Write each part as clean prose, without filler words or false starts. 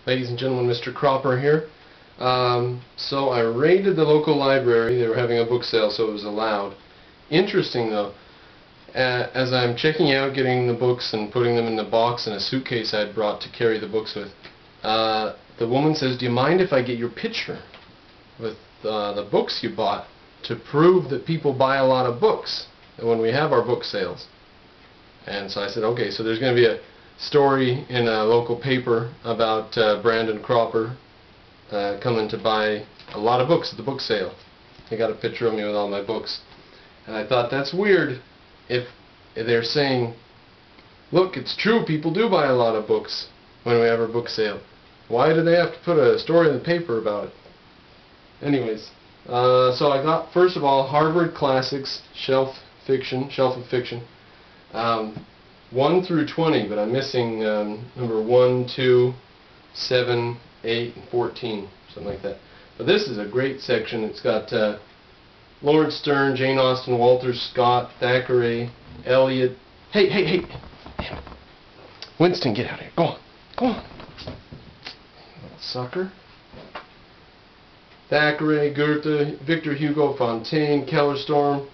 Ladies and gentlemen, Mr. Cropper here. So I raided the local library. They were having a book sale, so it was allowed. Interesting though, as I'm checking out, getting the books and putting them in the box in a suitcase I'd brought to carry the books with, the woman says, "Do you mind if I get your picture with the books you bought to prove that people buy a lot of books when we have our book sales?" And so I said, okay. So there's going to be a story in a local paper about Brandon Cropper coming to buy a lot of books at the book sale. They got a picture of me with all my books. And I thought, that's weird if they're saying, look, it's true, people do buy a lot of books when we have our book sale. Why do they have to put a story in the paper about it? Anyways, so I got, first of all, Harvard Classics Shelf of Fiction. 1 through 20, but I'm missing number 1, 2, 7, 8, and 14, something like that. But this is a great section. It's got Lawrence Stern, Jane Austen, Walter Scott, Thackeray, Eliot. Hey! Damn it. Winston, get out of here. Go on. Little sucker. Thackeray, Goethe, Victor Hugo, Fontaine, Kellerstorm,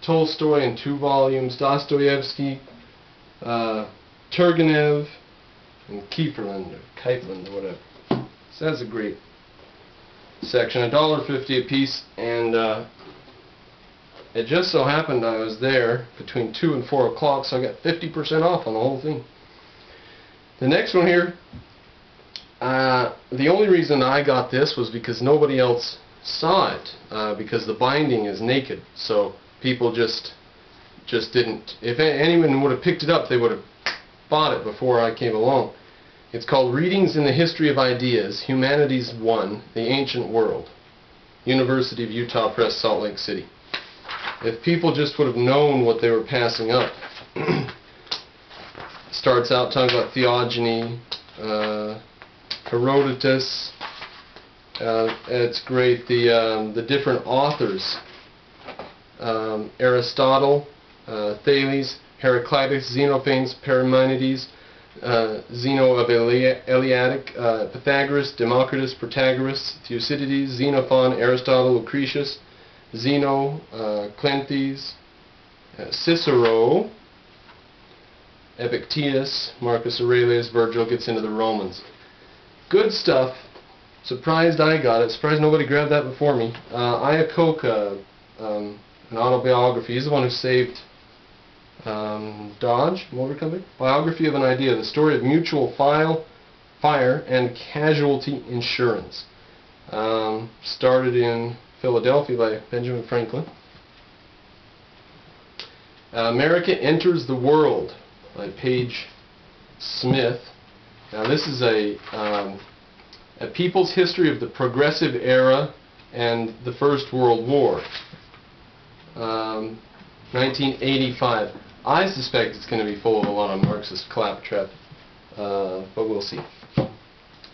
Tolstoy in 2 volumes, Dostoevsky, Turgenev, and Kieferland or whatever. So that's a great section. $1.50 a piece, and it just so happened I was there between 2 and 4 o'clock, so I got 50% off on the whole thing. The next one here, the only reason I got this was because nobody else saw it, because the binding is naked, so people just didn't. If anyone would have picked it up, they would have bought it before I came along. It's called Readings in the History of Ideas, Humanities 1, The Ancient World, University of Utah Press, Salt Lake City. If people just would have known what they were passing up. Starts out talking about theogony, Herodotus. It's great. The different authors. Aristotle, Thales, Heraclitus, Xenophanes, Parmenides, Zeno of Eleatic, Pythagoras, Democritus, Protagoras, Thucydides, Xenophon, Aristotle, Lucretius, Zeno, Cleanthes, Cicero, Epictetus, Marcus Aurelius, Virgil. Gets into the Romans. Good stuff. Surprised I got it. Surprised nobody grabbed that before me. Iacocca, an autobiography. He's the one who saved Dodge Motor Company. Biography of an Idea, the story of mutual fire and casualty insurance. Started in Philadelphia by Benjamin Franklin. America Enters the World by Paige Smith. Now this is a people's history of the Progressive Era and the First World War. 1985. I suspect it's going to be full of a lot of Marxist claptrap, but we'll see.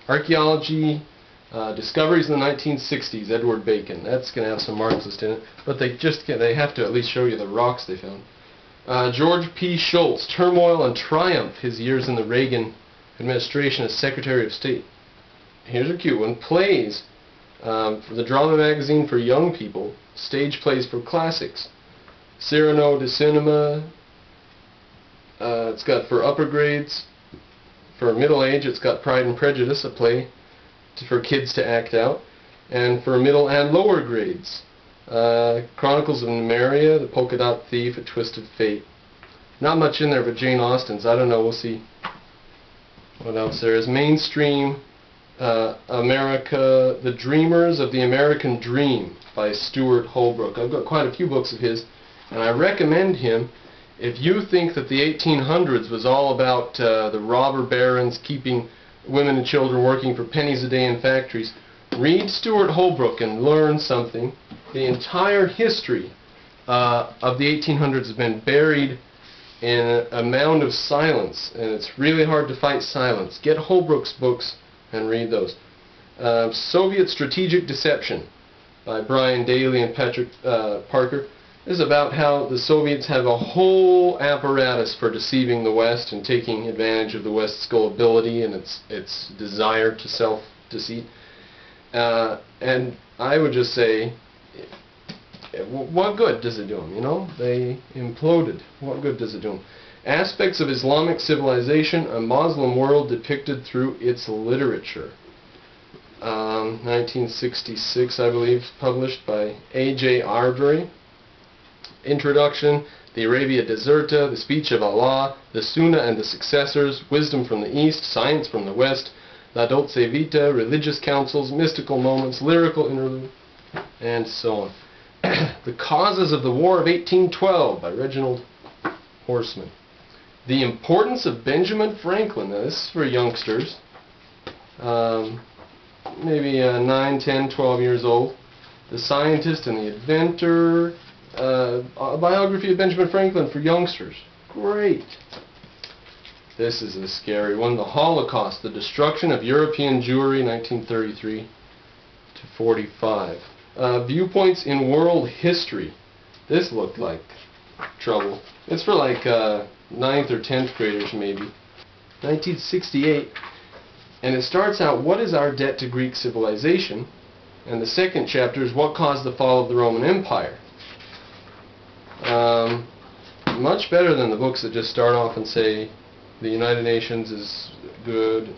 Archaeology, Discoveries in the 1960s, Edward Bacon. That's going to have some Marxist in it, but they have to at least show you the rocks they found. George P. Shultz, Turmoil and Triumph, his years in the Reagan administration as Secretary of State. Here's a cute one. Plays, for the drama magazine for young people, stage plays for classics. Cyrano de Cinema. It's got for upper grades. For middle age, it's got Pride and Prejudice, a play for kids to act out. And for middle and lower grades, Chronicles of Numeria, The Polka Dot Thief, A Twist of Fate. Not much in there but Jane Austen's. I don't know, we'll see what else there is. Mainstream, America, The Dreamers of the American Dream by Stuart Holbrook. I've got quite a few books of his, and I recommend him. If you think that the 1800s was all about the robber barons keeping women and children working for pennies a day in factories, read Stuart Holbrook and learn something. The entire history of the 1800s has been buried in a mound of silence, and it's really hard to fight silence. Get Holbrook's books and read those. Soviet Strategic Deception by Brian Daly and Patrick Parker. This is about how the Soviets have a whole apparatus for deceiving the West and taking advantage of the West's gullibility and its desire to self-deceit. And I would just say, what good does it do them? You know, they imploded. What good does it do them? Aspects of Islamic civilization, a Muslim world depicted through its literature. 1966, I believe, published by A.J. Arbery. Introduction, the Arabia Deserta, the Speech of Allah, the Sunnah and the Successors, Wisdom from the East, Science from the West, La Dolce Vita, Religious Councils, Mystical Moments, Lyrical Interlude, and so on. The Causes of the War of 1812 by Reginald Horseman. The Importance of Benjamin Franklin. Now this is for youngsters, maybe 9, 10, 12 years old. The Scientist and the Inventor. A biography of Benjamin Franklin for youngsters. Great. This is a scary one. The Holocaust, the Destruction of European Jewry, 1933 to 45. Viewpoints in World History. This looked like trouble. It's for like 9th or 10th graders maybe. 1968. And it starts out, what is our debt to Greek civilization? And the second chapter is, what caused the fall of the Roman Empire? Much better than the books that just start off and say the United Nations is good,